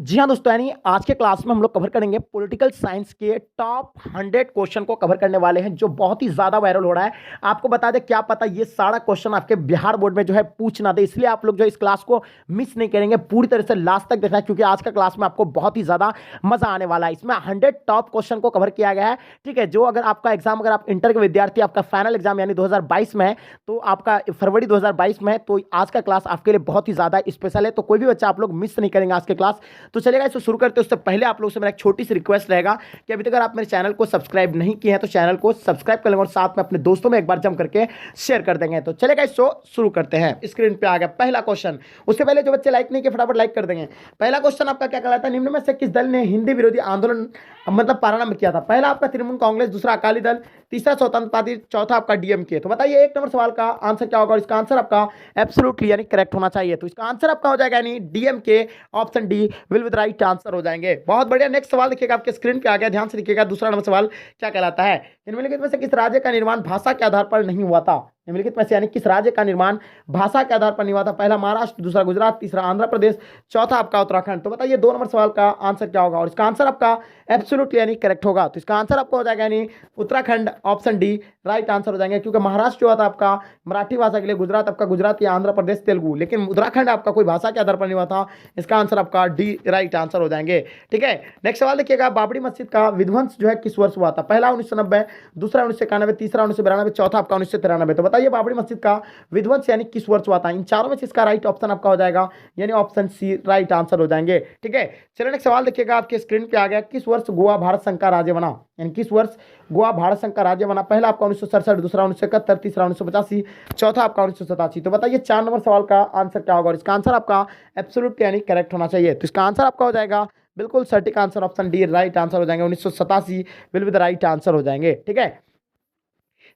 जी हाँ दोस्तों, यानी आज के क्लास में हम लोग कवर करेंगे पॉलिटिकल साइंस के टॉप 100 क्वेश्चन को कवर करने वाले हैं जो बहुत ही ज़्यादा वायरल हो रहा है। आपको बता दें, क्या पता ये सारा क्वेश्चन आपके बिहार बोर्ड में जो है पूछ ना दे, इसलिए आप लोग जो इस क्लास को मिस नहीं करेंगे, पूरी तरह से लास्ट तक देखना है क्योंकि आज का क्लास में आपको बहुत ही ज़्यादा मजा आने वाला है। इसमें 100 टॉप क्वेश्चन को कवर किया गया है। ठीक है, जो अगर आपका एग्जाम, अगर आप इंटर के विद्यार्थी, आपका फाइनल एग्जाम यानी 2022 में है, तो आपका फरवरी 2022 में है, तो आज का क्लास आपके लिए बहुत ही ज़्यादा स्पेशल है। तो कोई भी बच्चा आप लोग मिस नहीं करेंगे आज के क्लास। तो चलेगा, इसको शुरू करते हैं। उससे पहले आप लोगों से मेरा एक छोटी सी रिक्वेस्ट रहेगा कि अभी तक अगर आप मेरे चैनल को सब्सक्राइब नहीं किए हैं तो चैनल को सब्सक्राइब कर लेंगे और साथ में अपने दोस्तों में एक बार जम करके शेयर कर देंगे। तो चलेगा, इसको शुरू करते हैं। स्क्रीन पे आ गया पहला क्वेश्चन। उससे पहले जो बच्चे लाइक नहीं किए फटाफट लाइक कर देंगे। पहला क्वेश्चन आपका क्या कहलाता है, निम्न में से किस दल ने हिंदी विरोधी आंदोलन मतलब प्रारंभ किया था? पहला आपका तृणमूल कांग्रेस, दूसरा अकाली दल, तीसरा स्वतंत्र पार्टी, चौथा आपका डीएमके। तो बताइए एक नंबर सवाल का आंसर क्या होगा और इसका आंसर आपका एब्सोल्युटली यानी करेक्ट होना चाहिए। तो इसका आंसर आपका हो जाएगा यानी DMK, option D will with right answer हो जाएंगे। बहुत बढ़िया। नेक्स्ट सवाल देखिएगा, आपके स्क्रीन पे आ गया, ध्यान से देखिएगा। दूसरा नंबर सवाल क्या कहलाता है, निम्नलिखित में से किस राज्य का निर्माण भाषा के आधार पर नहीं हुआ था? निम्नलिखित में से यानी किस राज्य का निर्माण भाषा के आधार पर नहीं हुआ था? पहला महाराष्ट्र, दूसरा गुजरात, तीसरा आंध्र प्रदेश, चौथा आपका उत्तराखंड। तो बताइए दो नंबर सवाल का आंसर क्या होगा और इसका आंसर आपका एब्सोल्युटली यानी करेक्ट होगा। तो इसका आंसर आपका हो जाएगा यानी Uttarakhand, option D right answer हो जाएंगे। क्योंकि महाराष्ट्र जो था आपका मराठी भाषा के लिए, गुजरात आपका गुजराती, आंध्र प्रदेश तेलुगु, लेकिन उत्तराखंड आपका कोई भाषा के आधार पर नहीं हुआ था। इसका आंसर आपका डी राइट आंसर हो जाएंगे। ठीक है, नेक्स्ट सवाल देखिएगा, बाबरी मस्जिद का विध्वंस जो है किस वर्ष हुआ था? पहला 1990, दूसरा 1991, तीसरा 1992, चौथा आपका 1993। तो बताइए बाबरी मस्जिद का विध्वंस यानी किस वर्ष हुआ था? इन चारों में से इसका राइट ऑप्शन आपका हो जाएगा यानी ऑप्शन सी राइट आंसर हो जाएंगे। ठीक है, चलिए नेक्स्ट सवाल देखिएगा, आपके स्क्रीन पे आ गया, किस वर्ष गोवा भारत संघ का राज्य बना? यानी किस वर्ष गोवा भारत संघ का राज्य बना? पहला आपका 1967, दूसरा 1971, तीसरा 1985, चौथा आपका 1987। तो बताइए चार नंबर सवाल का आंसर क्या होगा और इसका आंसर आपका एब्सोल्युटली यानी करेक्ट होना चाहिए। तो इसका आंसर आपका हो जाएगा बिल्कुल सटीक answer, option D right answer हो जाएंगे। 1987 will be the right answer हो जाएंगे। ठीक है,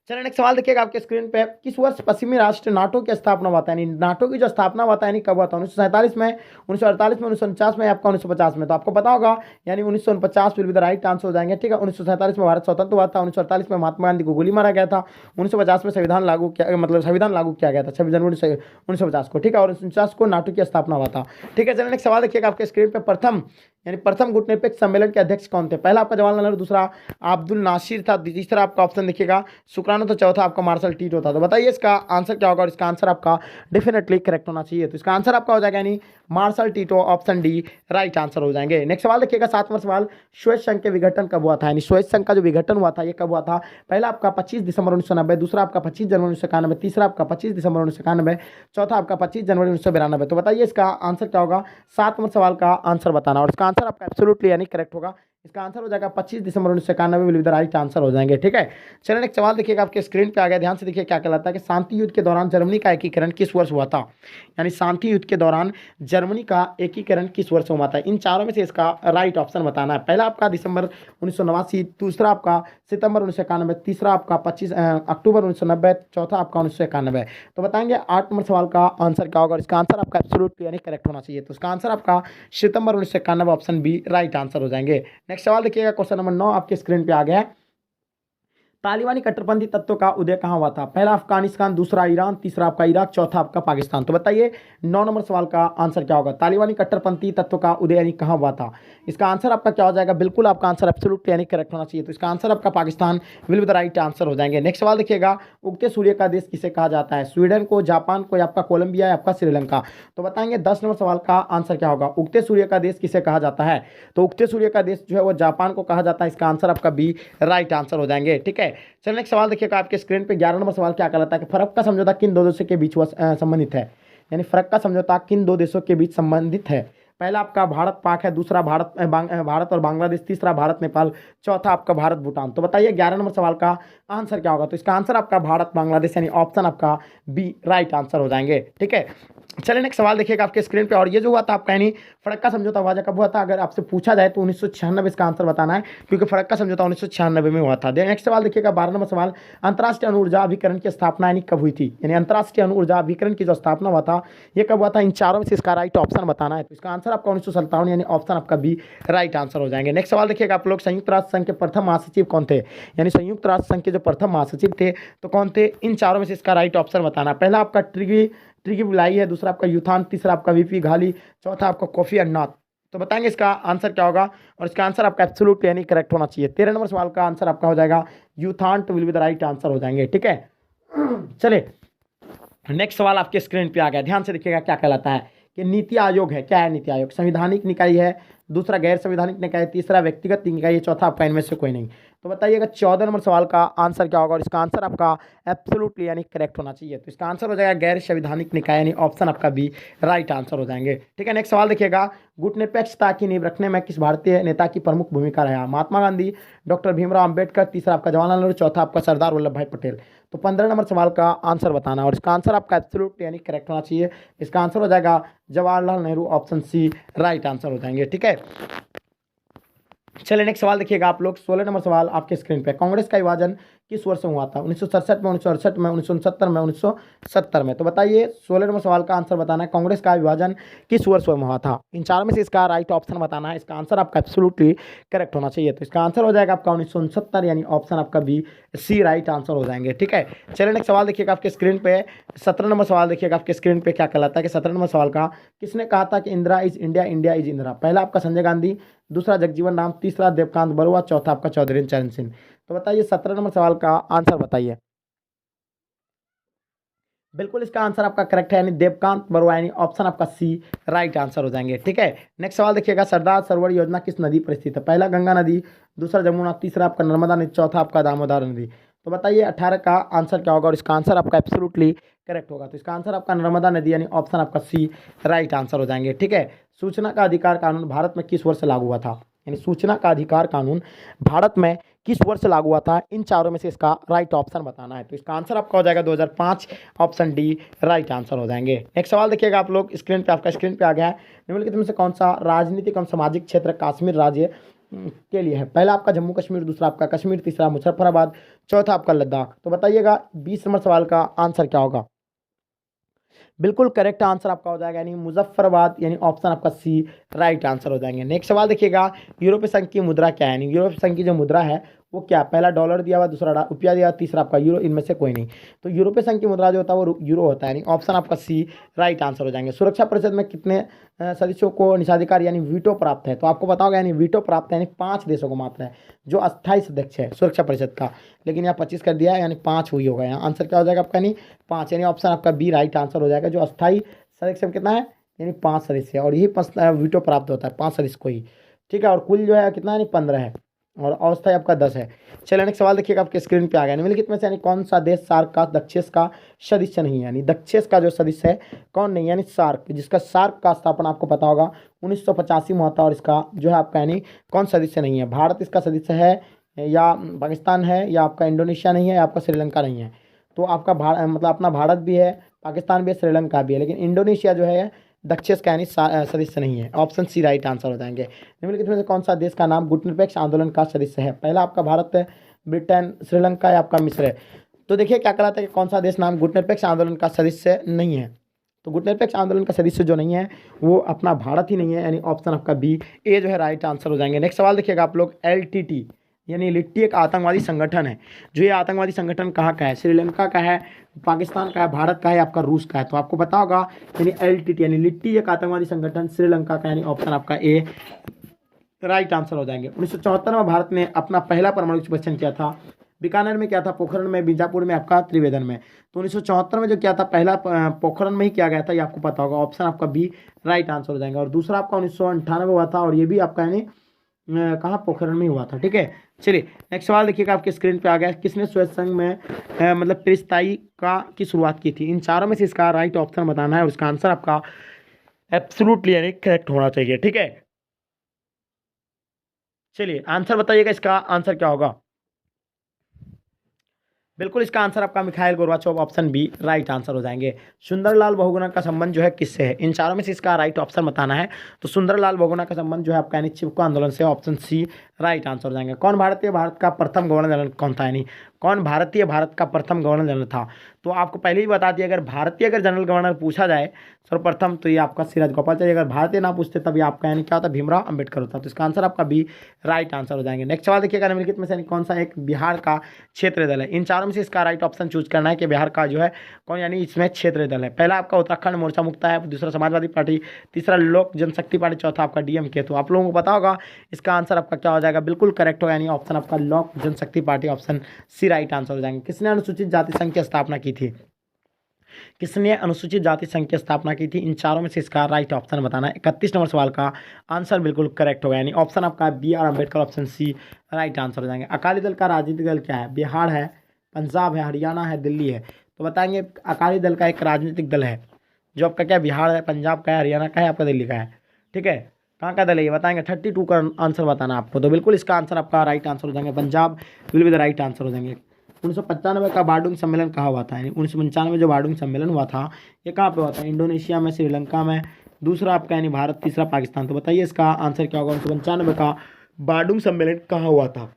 चलिए नेक्स्ट सवाल देखिएगा, आपके स्क्रीन पे, किस वर्ष पश्चिमी राष्ट्र नाटो की स्थापना हुआ था? यानी नाटो की जो स्थापना हुआ था यानी कब हुआ था? 1947 में, 1948 में, 1949 में, आपका 1950 में। तो आपको पता होगा यानी 1949 will be the right answer हो जाएंगे। ठीक है, 1947 में भारत स्वतंत्र हुआ था, 1948 में महात्मा गांधी को गोली मारा गया था, 1950 में संविधान लागू किया, मतलब संविधान लागू किया गया था 26 जनवरी 1950 को। ठीक है, और 1949 को नाटो की स्थापना हुआ था। ठीक है, चलिए नेक्स्ट सवाल देखिएगा, आपके स्क्रीन पर, प्रथम यानी प्रथम गुटनिरपेक्ष सम्मेलन के अध्यक्ष कौन थे? पहला आपका जवाहरलाल नेहरू, दूसरा अब्दुल नासिर था, तीसरा आपका ऑप्शन देखिएगा सुकरानो, तो चौथा आपका मार्शल टीटो था। तो बताइए इसका आंसर क्या होगा और इसका आंसर आपका डेफिनेटली करेक्ट होना चाहिए। तो इसका आंसर आपका हो जाएगा यानी Marshal Tito, option D right answer हो जाएंगे। नेक्स्ट सवाल देखिएगा, सातवां सवाल, श्वेत संघ के विघटन कब हुआ था? यानी श्वेत संघ का जो विघटन हुआ था ये कब हुआ था? पहला आपका 25 दिसंबर 1990, दूसरा आपका 25 जनवरी 1991, तीसरा आपका 25 दिसंबर 1991, चौथा आपका 25 जनवरी 1992। तो बताइए इसका आंसर क्या होगा? सात नंबर सवाल का आंसर बताना और इसका आंसर आपका एब्सोल्युटली यानी करेक्ट होगा। इसका आंसर हो जाएगा 25 दिसंबर 1991 will be the right answer हो जाएंगे। ठीक है, चलिए नेक्स्ट सवाल देखिएगा, आपके स्क्रीन पे आ गया, ध्यान से देखिए क्या कहलाता है कि शांति युद्ध के दौरान जर्मनी का एकीकरण किस वर्ष हुआ था? यानी शांति युद्ध के दौरान जर्मनी का एकीकरण किस वर्ष हुआ था? इन चारों में से इसका राइट ऑप्शन बताना है। पहला आपका दिसंबर 1989, दूसरा आपका सितंबर 1991, तीसरा आपका 25 अक्टूबर 1990, चौथा आपका 1991। तो बताएंगे 8 नंबर सवाल का आंसर क्या होगा और इसका आंसर आपका एब्सोल्युटली यानी करेक्ट होना चाहिए। तो इसका आंसर आपका सितंबर 1991, ऑप्शन बी राइट आंसर हो जाएंगे। नेक्स्ट सवाल देखिएगा, क्वेश्चन नंबर 9 आपके स्क्रीन पे आ गया है, तालिबानी कट्टरपंथी तत्व का उदय कहाँ हुआ था? पहला अफगानिस्तान, दूसरा ईरान, तीसरा आपका इराक, चौथा आपका पाकिस्तान। तो बताइए 9 नंबर सवाल का आंसर क्या होगा? तालिबानी कट्टरपंथी तत्व का उदय यानी कहाँ हुआ था? इसका आंसर आपका क्या हो जाएगा? बिल्कुल आपका आंसर एब्सोल्युटली यानी करेक्ट होना चाहिए। तो इसका आंसर आपका Pakistan will be the right answer हो जाएंगे। नेक्स्ट सवाल देखिएगा, उगते सूर्य का देश किसे कहा जाता है? स्वीडन को, जापान को, या आपका कोलंबिया, या आपका श्रीलंका। तो बताएंगे 10 नंबर सवाल का आंसर क्या होगा? उगते सूर्य का देश किसे कहा जाता है? तो उगते सूर्य का देश जो है वो जापान को कहा जाता है। इसका आंसर आपका बी राइट आंसर हो जाएंगे। ठीक है, चलिए नेक्स्ट सवाल देखिएगा, आपके स्क्रीन पे 11 नंबर सवाल क्या कहलाता है कि फर्क का समझौता किन दो देशों के बीच संबंधित है? यानी फर्क का समझौता किन दो देशों के बीच संबंधित है? पहला आपका भारत पाक है, दूसरा भारत और बांग्लादेश, तीसरा भारत नेपाल, चौथा आपका भारत भूटान। तो बताइए 11 नंबर सवाल का आंसर क्या होगा? तो इसका आंसर आपका भारत बांग्लादेश यानी ऑप्शन आपका बी राइट आंसर हो जाएंगे। ठीक है, चलिए नेक्स्ट सवाल देखिएगा, आपके स्क्रीन पे, और ये जो हुआ था आपका यानी फड़क्का समझौता हुआ कब हुआ था? अगर आपसे पूछा जाए तो 1996 इसका आंसर बताना है क्योंकि फड़क्का समझौता 1996 में हुआ था। नेक्स्ट सवाल देखिएगा, 12 नंबर सवाल, अंतर्राष्ट्रीय अणु ऊर्जा अभिकरण की स्थापना यानी कब हुई थी? यानी अंतर्राष्ट्रीय अणु ऊर्जा अभिकरण की जो स्थापना हुआ था ये कब हुआ था? इन चारों में से इसका राइट ऑप्शन बताना है। तो इसका आंसर आपका 1957 यानी ऑप्शन आपका बी राइट आंसर हो जाएंगे। नेक्स्ट सवाल देखिएगा, आप लोग संयुक्त राष्ट्र संघ के प्रथम महासचिव कौन थे? यानी संयुक्त राष्ट्र संघ के जो प्रथम महासचिव थे तो कौन थे? इन चारों में से इसका राइट ऑप्शन बताना। पहला आपका ट्रिगी बुलाई है, दूसरा आपका यूथान, तीसरा आपका वीपी घाली, चौथा आपका कोफी अन्नान। तो बताएंगे इसका आंसर क्या होगा, और इसका आंसर आपका एब्सोल्युटली यानी करेक्ट होना चाहिए। 13 नंबर सवाल का आंसर आपका हो जाएगा U Thant will be the right answer हो जाएंगे। ठीक है, चलिए नेक्स्ट सवाल आपके स्क्रीन पे आ गया, ध्यान से देखिएगा क्या कहलाता है कि नीति आयोग है। क्या है नीति आयोग? संवैधानिक निकाय है, दूसरा गैर संवैधानिक निकाय, तीसरा व्यक्तिगत निकाय, चौथा आपका इनमें से कोई नहीं। तो बताइएगा 14 नंबर सवाल का आंसर क्या होगा, और इसका आंसर आपका एब्सोल्युटली यानी करेक्ट होना चाहिए। तो इसका आंसर हो जाएगा गैर संवैधानिक निकाय, यानी ऑप्शन आपका बी राइट आंसर हो जाएंगे। ठीक है, नेक्स्ट सवाल देखिएगा, गुटनिरपेक्षता की नींव रखने में किस भारतीय नेता की प्रमुख भूमिका रहा? महात्मा गांधी, डॉक्टर भीमराव अंबेडकर, तीसरा आपका जवाहरलाल नेहरू, चौथा आपका सरदार वल्लभ भाई पटेल। तो 15 नंबर सवाल का आंसर बताना है, और इसका आंसर आपका एब्सोल्युटली यानी करेक्ट होना चाहिए। इसका आंसर हो जाएगा Jawaharlal Nehru, option C right answer हो जाएंगे। ठीक है, चलिए नेक्स्ट सवाल देखिएगा आप लोग, 16 नंबर सवाल आपके स्क्रीन पे। कांग्रेस का विभाजन किस वर्ष में हुआ था? 1967 में, 1968 में, 1969 में, 1970 में। तो बताइए 16 नंबर सवाल का आंसर बताना है, कांग्रेस का विभाजन किस वर्ष में हुआ था? इन चारों में से इसका राइट ऑप्शन बताना है। इसका आंसर आपका एब्सोल्युटली करेक्ट होना चाहिए। तो इसका आंसर हो जाएगा आपका 1969, यानी ऑप्शन आपका बी सी राइट आंसर हो जाएंगे। ठीक है, चलिए नेक्स्ट सवाल देखिएगा आपके स्क्रीन पे, 17 नंबर सवाल देखिएगा आपके स्क्रीन पे क्या कहलाता है कि 17 नंबर सवाल का, किसने कहा था कि Indira is India, India is Indira? पहला आपका संजय गांधी, दूसरा जगजीवन राम, तीसरा देवकांत बरुआ, चौथा आपका चौधरी चरण सिंह। तो बताइए 17 नंबर सवाल का आंसर बताइए। बिल्कुल इसका आंसर आपका करेक्ट है, यानी देवकांत बरुआ, यानी ऑप्शन आपका सी राइट आंसर हो जाएंगे। ठीक है, नेक्स्ट सवाल देखिएगा, सरदार सरोवर योजना किस नदी पर स्थित है? पहला गंगा नदी, दूसरा जमुना, तीसरा आपका नर्मदा नदी, चौथा आपका दामोदर नदी। तो बताइए 18 का आंसर क्या होगा, और इसका आंसर आपका एब्सोल्युटली करेक्ट होगा। तो इसका आंसर आपका नर्मदा नदी, यानी ऑप्शन आपका सी राइट आंसर हो जाएंगे। ठीक है, सूचना का अधिकार कानून भारत में किस वर्ष लागू हुआ था? यानी सूचना का अधिकार कानून भारत में किस वर्ष लागू हुआ था? इन चारों में से इसका राइट ऑप्शन बताना है। तो इसका आंसर आपका हो जाएगा 2005, ऑप्शन डी राइट आंसर हो जाएंगे। नेक्स्ट सवाल देखिएगा आप लोग स्क्रीन पे, आपका स्क्रीन पे आ गया है, निम्नलिखित में से कौन सा राजनीतिक एवं सामाजिक क्षेत्र कश्मीर राज्य के लिए है? पहला आपका जम्मू कश्मीर, दूसरा आपका कश्मीर, तीसरा मुजफ्फराबाद, चौथा आपका लद्दाख। तो बताइएगा 20 नंबर सवाल का आंसर क्या होगा? बिल्कुल करेक्ट आंसर आपका हो जाएगा, यानी मुजफ्फराबाद, यानी ऑप्शन आपका सी राइट आंसर हो जाएंगे। नेक्स्ट सवाल देखिएगा, यूरोपीय संघ की मुद्रा क्या है? यानी यूरोपीय संघ की जो मुद्रा है वो क्या? पहला डॉलर दिया हुआ, दूसरा रुपया दिया हुआ, तीसरा आपका यूरो, इनमें से कोई नहीं। तो यूरोपीय संघ की मुद्रा जो होता है वो यूरो होता है, यानी ऑप्शन आपका सी राइट आंसर हो जाएंगे। सुरक्षा परिषद में कितने सदस्यों को निषेधाधिकार यानी वीटो प्राप्त है? तो आपको पता होगा, यानी वीटो प्राप्त है, यानी 5 देशों को मात्र है जो अस्थायी सदस्य है सुरक्षा परिषद का, लेकिन यहाँ 25 कर दिया है, यानी 5 हुई होगा। यहाँ आंसर क्या हो जाएगा आपका? यानी 5, यानी ऑप्शन आपका बी राइट आंसर हो जाएगा। जो अस्थायी सदस्य कितना है? यानी 5 सदस्य है, और यही वीटो प्राप्त होता है 5 सदस्य को ही। ठीक है, और कुल जो है कितना, यानी 15 है, और अवस्थाई आपका 10 है। चलिए नेक्स्ट सवाल देखिएगा आपके स्क्रीन पे आ गया, निम्नलिखित में से यानी कौन सा देश सार्क का दक्षेस का सदस्य नहीं है? यानी दक्षेस का जो सदस्य है कौन नहीं, यानी सार्क, जिसका सार्क का स्थापना आपको पता होगा 1985 में होता है, और इसका जो है आपका यानी कौन सदस्य नहीं है? भारत इसका सदस्य है, या पाकिस्तान है, या आपका इंडोनेशिया नहीं है, या आपका श्रीलंका नहीं है? तो आपका मतलब अपना भारत भी है, पाकिस्तान भी है, श्रीलंका भी है, लेकिन इंडोनेशिया जो है दक्षेस का यानी सदस्य नहीं है। ऑप्शन सी राइट आंसर हो जाएंगे। निम्नलिखित में से कौन सा देश का नाम गुटनिरपेक्ष आंदोलन का सदस्य है? पहला आपका भारत है, ब्रिटेन, श्रीलंका, या आपका मिस्र है? तो देखिए क्या कहलाता है कि कौन सा देश नाम गुटनिरपेक्ष आंदोलन का सदस्य नहीं है? तो गुटनिरपेक्ष आंदोलन का सदस्य जो नहीं है वो अपना भारत ही नहीं है, यानी ऑप्शन आपका बी ए जो है राइट आंसर हो जाएंगे। नेक्स्ट सवाल देखिएगा आप लोग, LTT यानी लिट्टी एक आतंकवादी संगठन है, जो ये आतंकवादी संगठन कहाँ का है? श्रीलंका का है, पाकिस्तान का है, भारत का है, आपका रूस का है? तो आपको पता होगा, यानी LTT यानी लिट्टी एक आतंकवादी संगठन श्रीलंका का, यानी ऑप्शन आपका ए राइट आंसर हो जाएंगे। 1974 में भारत ने अपना पहला परमाणु परीक्षण किया था, बीकानेर में किया था, पोखरण में, बीजापुर में, आपका त्रिवेदन में। तो 1974 में जो किया था पहला पोखरण में ही किया गया था, ये आपको पता होगा, ऑप्शन आपका बी राइट आंसर हो जाएगा। और दूसरा आपका 1998 हुआ था, और ये भी आपका यानी कहाँ, पोखरण में हुआ था। ठीक है, चलिए नेक्स्ट सवाल देखिएगा आपके स्क्रीन पे आ गया, किसने स्वेत संघ में मतलब त्रिस्थाई का की शुरुआत की थी? इन चारों में से इसका राइट ऑप्शन बताना है, और इसका आंसर आपका एब्सोल्युटली यानी करेक्ट होना चाहिए। ठीक है, चलिए आंसर बताइएगा, इसका आंसर क्या होगा? बिल्कुल इसका आंसर आपका Mikhail Gorbachev, option B right answer हो जाएंगे। सुंदरलाल बहुगुणा का संबंध जो है किससे है? इन चारों में से इसका राइट ऑप्शन बताना है। तो सुंदरलाल बहुगुणा का संबंध जो है आपका यानी चिपको आंदोलन से, ऑप्शन सी राइट आंसर हो जाएंगे। कौन भारत का प्रथम गवर्नर जनरल कौन था? यानी कौन भारत का प्रथम गवर्नर जनरल था? तो आपको पहले ही बता दिया, अगर जनरल गवर्नर पूछा जाए सर्वप्रथम तो ये आपका सी राजगोपालाचारी, अगर भारतीय ना पूछते तब ये आपका यानी क्या होता, भीमराव अंबेडकर होता। तो इसका आंसर आपका बी राइट आंसर हो जाएंगे। नेक्स्ट सवाल देखिएगा, निम्नलिखित में से कौन सा एक बिहार का क्षेत्रीय दल है? इन चारों में से इसका राइट ऑप्शन चूज करना है कि बिहार का जो है कौन यानी इसमें क्षेत्रीय दल है। पहला आपका उत्तराखंड मोर्चा मुक्ता है, दूसरा समाजवादी पार्टी, तीसरा लोक जनशक्ति पार्टी, चौथा आपका डीएमके। तो आप लोगों को पता होगा इसका आंसर आपका क्या हो जाएगा, बिल्कुल करेक्ट होगा, यानी ऑप्शन आपका Lok Janshakti Party, option C right answer हो जाएंगे। किसने अनुसूचित जाति संघ की स्थापना की थी? किसने अनुसूचित जाति संघ की स्थापना की थी? इन चारों में से इसका राइट ऑप्शन बताना है। 31 नंबर सवाल का आंसर बिल्कुल करेक्ट होगा, यानी ऑप्शन आपका B R Ambedkar, option C right answer हो जाएंगे। अकाली दल का राजनीतिक दल क्या है? बिहार है, पंजाब है, हरियाणा है, दिल्ली है। तो बताएंगे अकाली दल का एक राजनीतिक दल है जो आपका क्या बिहार है, पंजाब का है, हरियाणा का है, आपका दिल्ली का है, ठीक है। कहाँ का दल है ये बताएंगे, 32 का आंसर बताना आपको। तो बिल्कुल इसका आंसर आपका राइट आंसर हो जाएंगे, Punjab will be the right answer हो जाएंगे। 1995 का बारडूंग सम्मेलन कहाँ हुआ था? यानी 1995 जो बारडूंग सम्मेलन हुआ था ये कहाँ पे हुआ था? इंडोनेशिया में, श्रीलंका में, दूसरा आपका यानी भारत, तीसरा पाकिस्तान। तो बताइए इसका आंसर क्या होगा, 1995 का बारडूंग सम्मेलन कहाँ हुआ था?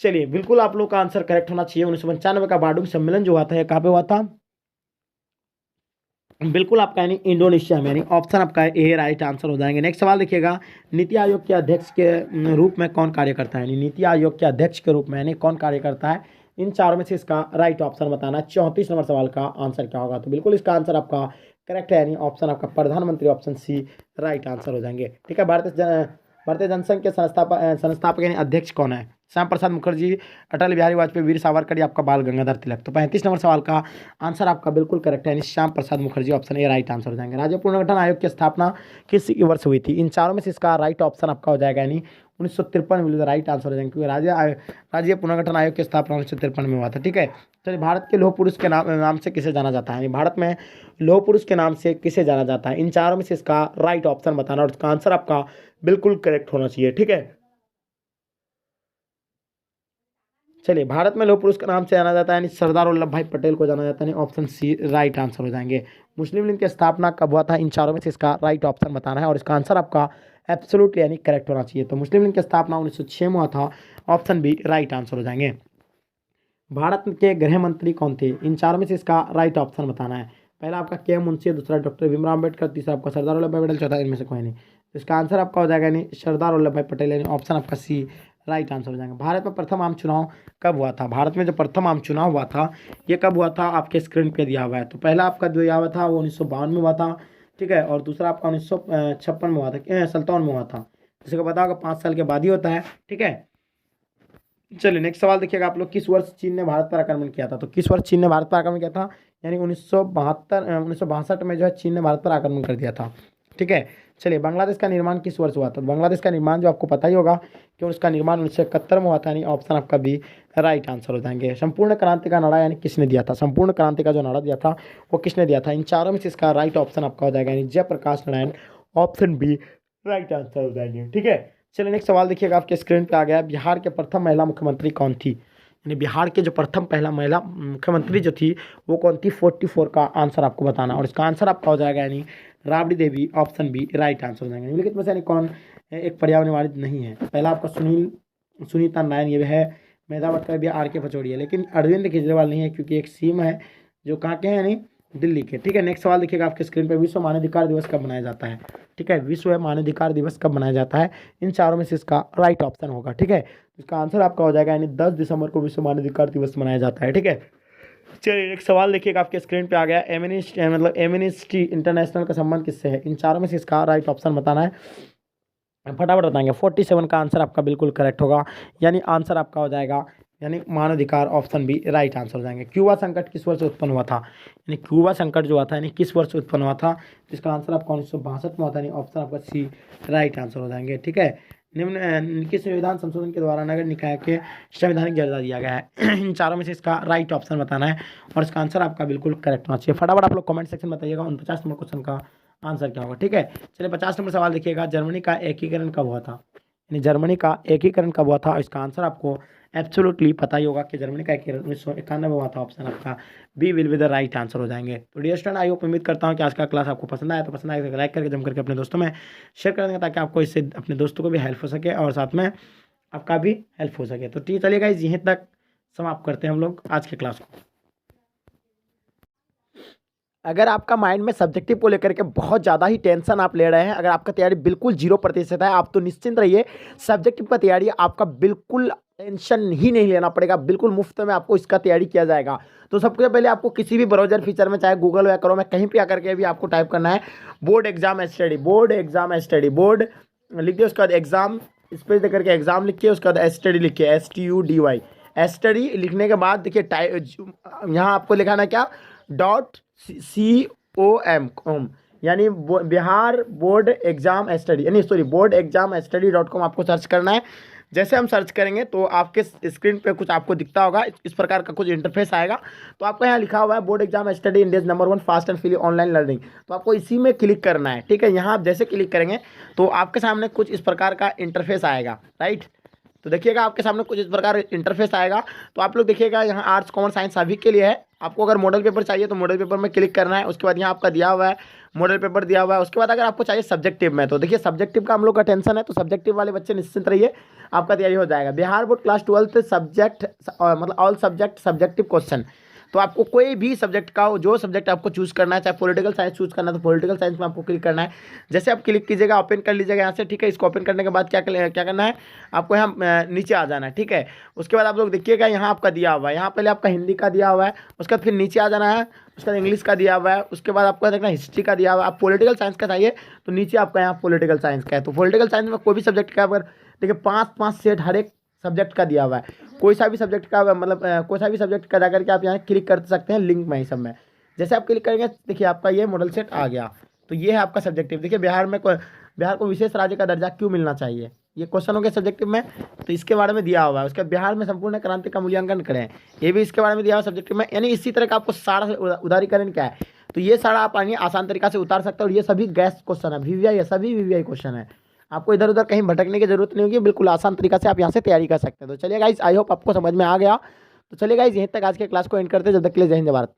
चलिए बिल्कुल आप लोग का आंसर करेक्ट होना चाहिए। 1995 का बारडूंग सम्मेलन जो हुआ था ये कहाँ पे हुआ था? बिल्कुल आपका यानी इंडोनेशिया में, यानी ऑप्शन आपका ए राइट आंसर हो जाएंगे। नेक्स्ट सवाल देखिएगा, नीति आयोग के अध्यक्ष के रूप में कौन कार्य करता है? यानी नीति आयोग के अध्यक्ष के रूप में यानी कौन कार्य करता है? इन चारों में से इसका राइट ऑप्शन बताना है। 34 नंबर सवाल का आंसर क्या होगा? तो बिल्कुल इसका आंसर आपका करेक्ट है, यानी ऑप्शन आपका प्रधानमंत्री, ऑप्शन सी राइट आंसर हो जाएंगे, ठीक है। भारतीय जनसंघ के संस्थापक यानी अध्यक्ष कौन है? श्याम प्रसाद मुखर्जी, अटल बिहारी वाजपेयी, वीर सावरकर या आपका बाल गंगाधर तिलक। तो 35 नंबर सवाल का आंसर आपका बिल्कुल करेक्ट है, यानी Syama Prasad Mookerjee, option A right answer हो जाएंगे। राज्य पुनर्गठन आयोग की स्थापना किस वर्ष हुई थी? इन चारों में से इसका राइट ऑप्शन आपका हो जाएगा, यानी 1953 में राइट आंसर हो जाएंगे, क्योंकि राज्य पुनर्गठन आयोग की स्थापना 1953 में हुआ था, ठीक है। चलिए, भारत के लौह पुरुष के नाम से किसे जाना जाता है? यानी भारत में लौह पुरुष के नाम से किसे जाना जाता है? इन चारों में से इसका राइट ऑप्शन बताना और इसका आंसर आपका बिल्कुल करेक्ट होना चाहिए, ठीक है। चलिए, भारत में लौह पुरुष के नाम से जाना जाता है यानी सरदार वल्लभ भाई पटेल को जाना जाता है, ऑप्शन सी राइट आंसर हो जाएंगे। मुस्लिम लीग की स्थापना कब हुआ था? इन चारों में से इसका राइट ऑप्शन बताना है और इसका आंसर आपका एब्सोल्युटली यानी करेक्ट होना चाहिए। तो मुस्लिम लीग की स्थापना 1906 में हुआ था, ऑप्शन बी राइट आंसर हो जाएंगे। भारत के गृह मंत्री कौन थे? इन चारों में से इसका राइट ऑप्शन बताना है। पहला आपका के मुंशी, दूसरा डॉक्टर भीमराव अम्बेडकर, तीसरा आपका सरदार वल्लभ भाई पटेल, चौथा इनमें से कोई नहीं। तो इसका आंसर आपका हो जाएगा यानी सरदार वल्लभ भाई पटेल, यानी ऑप्शन आपका सी राइट आंसर हो जाएगा। भारत में प्रथम आम चुनाव कब हुआ था? भारत में जो प्रथम आम चुनाव हुआ था ये कब हुआ था? आपके स्क्रीन पे दिया हुआ है। तो पहला आपका जो दिया हुआ था वो 1952 में हुआ था, ठीक है, और दूसरा आपका 1956 में हुआ था, 57 में हुआ था। किसी को पता होगा 5 साल के बाद ही होता है, ठीक है। चलिए नेक्स्ट सवाल देखिएगा आप लोग, किस वर्ष चीन ने भारत पर आक्रमण किया था? तो किस वर्ष चीन ने भारत पर आक्रमण किया था? यानी 1962 में जो है चीन ने भारत पर आक्रमण कर दिया था, ठीक है। चलिए, बांग्लादेश का निर्माण किस वर्ष हुआ था? बांग्लादेश का निर्माण जो आपको पता ही होगा कि उसका निर्माण 1971 में हुआ था, यानी ऑप्शन आपका बी राइट आंसर हो जाएंगे। संपूर्ण क्रांति का नारा यानी किसने दिया था? संपूर्ण क्रांति का जो नारा दिया था वो किसने दिया था? इन चारों में से इसका राइट ऑप्शन आपका हो जाएगा, यानी Jayaprakash Narayan, option B right answer हो जाएंगे, ठीक है। चलिए नेक्स्ट सवाल देखिएगा, आपके स्क्रीन पे आ गया है। बिहार के प्रथम महिला मुख्यमंत्री कौन थी? यानी बिहार के जो प्रथम पहला महिला मुख्यमंत्री जो थी वो कौन थी? 44 का आंसर आपको बताना और इसका आंसर आपका हो जाएगा यानी Rabri Devi, option B right answer हो जाएंगे। निम्नलिखित में से यानी कौन एक पर्यावरणवादी नहीं है? पहला आपका सुनीता नारायण ये है, मेधा भट्टाचार्य भी, आर के पचौड़ी है, लेकिन अरविंद केजरीवाल नहीं है क्योंकि एक सीएम है जो कहाँ के हैं, यानी दिल्ली के, ठीक है। नेक्स्ट सवाल देखिएगा आपके स्क्रीन पर, विश्व मानवाधिकार दिवस कब मनाया जाता है? ठीक है, विश्व मानवाधिकार दिवस कब मनाया जाता है? इन चारों में से इसका राइट ऑप्शन होगा, ठीक है। इसका आंसर आपका हो जाएगा यानी 10 दिसंबर को विश्व मानवाधिकार दिवस मनाया जाता है, ठीक है। चलिए एक सवाल देखिएगा आपके स्क्रीन पे आ गया, एमनेस्टी इंटरनेशनल का संबंध किससे है? इन चारों में से इसका राइट ऑप्शन बताना है, फटाफट बताएंगे। 47 का आंसर आपका बिल्कुल करेक्ट होगा, यानी आंसर आपका हो जाएगा यानी मानवाधिकार, ऑप्शन बी राइट आंसर हो जाएंगे। क्यूबा संकट किस वर्ष उत्पन्न हुआ था? यानी क्यूबा संकट जो हुआ था यानी किस वर्ष उत्पन्न हुआ था? जिसका आंसर आपका 1962 में हुआ था, यानी ऑप्शन आपका सी राइट आंसर हो जाएंगे, ठीक है। किस संविधान संशोधन के द्वारा नगर निकाय के संवैधानिक दर्जा दिया गया है? इन चारों में से इसका राइट ऑप्शन बताना है और इसका आंसर आपका बिल्कुल करेक्ट होना चाहिए। फटाफट आप लोग कमेंट सेक्शन में बताइएगा 49 नंबर क्वेश्चन का आंसर क्या होगा, ठीक है। चलिए 50 नंबर सवाल देखिएगा, जर्मनी का एकीकरण कब हुआ था? यानी जर्मनी का एकीकरण कब हुआ था और इसका आंसर आपको एब्सोल्युटली पता ही होगा कि जर्मनी का एकीकरण 1991 में हुआ था, ऑप्शन आपका B will be the right answer हो जाएंगे। तो डियर स्टूडेंट, आई होप उम्मीद करता हूँ कि आज का क्लास आपको पसंद आया, तो पसंद आए तो लाइक करके जम करके अपने दोस्तों में शेयर कर देंगे ताकि आपको इससे अपने दोस्तों को भी हेल्प हो सके और साथ में आपका भी हेल्प हो सके। तो ठीक, चलिए गाइस यहीं तक समाप्त करते हैं हम लोग आज के क्लास को। अगर आपका माइंड में सब्जेक्टिव को लेकर के बहुत ज़्यादा ही टेंशन आप ले रहे हैं, अगर आपका तैयारी बिल्कुल 0% है, आप तो निश्चिंत रहिए, सब्जेक्टिव का तैयारी आपका बिल्कुल टेंशन ही नहीं लेना पड़ेगा, बिल्कुल मुफ्त में आपको इसका तैयारी किया जाएगा। तो सबसे पहले आपको किसी भी ब्राउजर फीचर में, चाहे गूगल या क्रोम में, कहीं पे आकर के भी आपको टाइप करना है board exam study, board exam study, board लिख दिए, उसके बाद एग्जाम स्पेस दे करके एग्जाम लिखिए, उसके बाद स्टडी लिखिए, STUDY, स्टडी लिखने के बाद देखिए यहाँ आपको लिखाना है क्या, .com, यानी बिहार बोर्ड एग्जाम स्टडी, यानी sorry board exam study .com आपको सर्च करना है। जैसे हम सर्च करेंगे तो आपके स्क्रीन पे कुछ आपको दिखता होगा, इस प्रकार का कुछ इंटरफेस आएगा। तो आपका यहाँ लिखा हुआ है board exam study India's number 1 fast and free online learning, तो आपको इसी में क्लिक करना है। ठीक है, यहाँ आप जैसे क्लिक करेंगे तो आपके सामने कुछ इस प्रकार का इंटरफेस आएगा, राइट। तो देखिएगा आपके सामने कुछ इस प्रकार इंटरफेस आएगा। तो आप लोग देखिएगा यहाँ आर्ट्स कॉमर्स साइंस सभी के लिए है। आपको अगर मॉडल पेपर चाहिए तो मॉडल पेपर में क्लिक करना है, उसके बाद यहाँ आपका दिया हुआ है मॉडल पेपर दिया हुआ है। उसके बाद अगर आपको चाहिए सब्जेक्टिव में, तो देखिए सब्जेक्टिव का हम लोग का टेंशन है, तो सब्जेक्टिव वाले बच्चे निश्चिंत रहिए, आपका तैयारी हो जाएगा। बिहार बोर्ड क्लास 12 सब्जेक्ट मतलब ऑल सब्जेक्ट सब्जेक्टिव क्वेश्चन, तो आपको कोई भी सब्जेक्ट का जो सब्जेक्ट आपको चूज करना है, चाहे पॉलिटिकल साइंस चूज करना है तो पॉलिटिकल साइंस में आपको क्लिक करना है। जैसे आप क्लिक कीजिएगा, ओपन कर लीजिएगा यहाँ से, ठीक है। इसको ओपन करने के बाद क्या करना है, आपको यहाँ नीचे आ जाना है, ठीक है। उसके बाद आप लोग देखिएगा यहाँ आपका दिया हुआ है, यहाँ पहले आपका हिंदी का दिया हुआ है, उसके बाद फिर नीचे आ जाना है, उसके बाद इंग्लिश का दिया हुआ है, उसके बाद आपको देखना हिस्ट्री का दिया हुआ है। आप पॉलिटिकल साइंस का चाहिए तो नीचे आपका यहाँ पॉलिटिकल साइंस का है। तो पॉलिटिकल साइंस में कोई भी सब्जेक्ट का अगर देखिए 5 सेट हर एक सब्जेक्ट का दिया हुआ है, कोई सा भी सब्जेक्ट का मतलब कोई सा भी सब्जेक्ट का जाकर के आप यहाँ क्लिक कर सकते हैं लिंक में, ही सब में। जैसे आप क्लिक करेंगे देखिए आपका ये मॉडल सेट आ गया। तो ये है आपका सब्जेक्टिव। देखिए बिहार को विशेष राज्य का दर्जा क्यों मिलना चाहिए, ये क्वेश्चन हो गया सब्जेक्टिव में, तो इसके बारे में दिया हुआ है। उसके बिहार में संपूर्ण क्रांति का मूल्यांकन करें, ये भी इसके बारे में दिया हुआ सब्जेक्टिव में। यानी इसी तरह का आपको सारा उदारीकरण क्या है, तो ये सारा आप आसान तरीका से उतार सकते हो। और ये सभी गैस क्वेश्चन है, VVI, सभी VVI क्वेश्चन है, आपको इधर उधर कहीं भटकने की जरूरत नहीं होगी, बिल्कुल आसान तरीका से आप यहाँ से तैयारी कर सकते हैं। तो चलिए गाइस, आई होप आपको समझ में आ गया। तो चलिए गाइस, यहीं तक आज के क्लास को एंड करते हैं। जब तक के लिए जय हिंद, जय भारत।